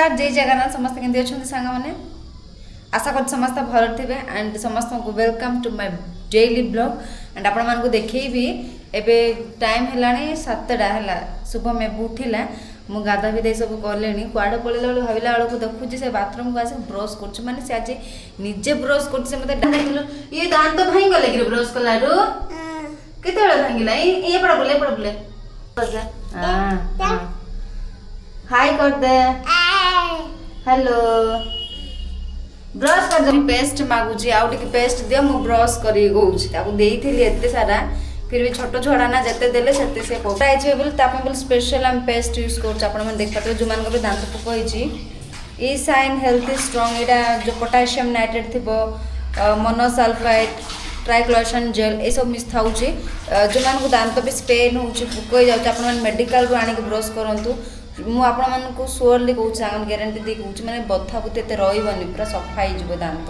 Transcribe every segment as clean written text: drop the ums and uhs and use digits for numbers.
नमस्कार जय जगन्नाथ समस्त केंद्र अच्छे सांग मैंने आशा कर समस्त भल थे एंड समस्त को welcome to my daily blog and आपण मानक देखी एबे टाइम है 7टा है शुभ में उठिला मु गाधा भी सब कले कुआड़े पड़ेला बेल भाविला बेलू देखुची से बाथरूम को आसे ब्रश कर से आज निजे ब्रश कर ये दांत भांगी गले कि ब्रश कलारू केत भांगला ये पड़ा बोले हाय कर दे हेलो ब्रश कर दे पेस्ट मागुची आउ टिके पेस्ट दियो मु ब्रश करी गउची ताको देइथिली एते सारा फिर भी छोट छोड़ा ना जते देले सेते से पोटा आइछे बोल तापे बोल स्पेशल हम पेस्ट यूज करछ आपण मन देख पाते जो मान को दांत पोको होइची ई साइन हेल्थ स्ट्रांग एडा जो पोटेशियम नाइट्रेट थिबो मोनोसल्फाइड ट्राइक्लोशन जेल ए सब मिस थाउची जो मान को दांत भी स्पेन होउची पोको जाउची आपण मन मेडिकल रो आनी के ब्रश करंतु मु आपण मन को श्योरली कहूँ ग्यारंटी दे कहूँ मैंने बथा बुते एत रही पूरा सफा हो दांत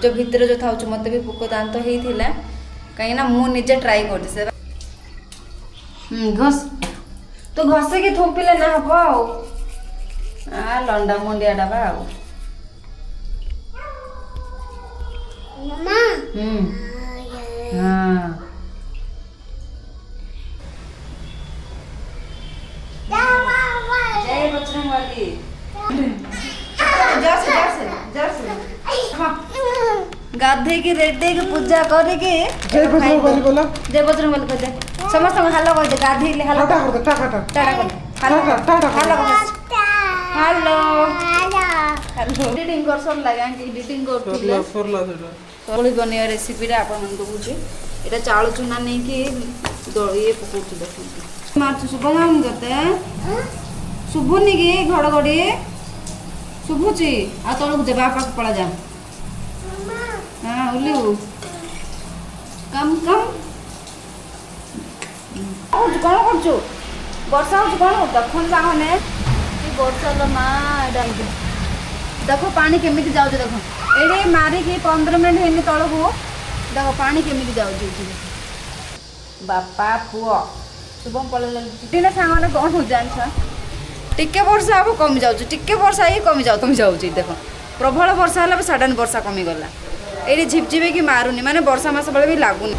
जो भितर जो था मत भी पोक दांत होता कहीं मु निजे ट्राई कर घस तो घसे कि थोपिले ना हम आ लंडा मुंडियाटा बा हाँ जय बजरंगबली गाधे की रेडे की पूजा करे के जय बजरंगबली बोला जय बजरंगबली कहते समस्त हेलो कर दे गाधे ले हेलो टाटा कर दे टाटा टाटा कर hello tata hello hello hello editing कर सन लगा कि एडिटिंग करथिले सरला सेटा तोली बनिया रेसिपी रे आपन मन को बुझे एटा चाउल चूना नै कि ये पकोती देखो मार शुभ नाम करते शुभुनी की घड़घड़ी शुभुची आ तलक दे बापा पड़ा जा हाँ उल्लू कम कम कौन कर वर्षा हो कौन देखन सामने वर्षा माँ देखो पानी केमी जाऊँ देखो ये मारिकी 15 मिनट है तलक देखो पानी केमी जाऊँ बापा पुआ शुभम पड़े सांग कौन जान टिके वर्षा हम कमी जाऊँ टिके वर्षा ही कमी जाऊँ देख प्रबल वर्षा है सडन वर्षा कमी गला ये झिपझिप कि मारूनी माने वर्षा मास बेले भी लगुनि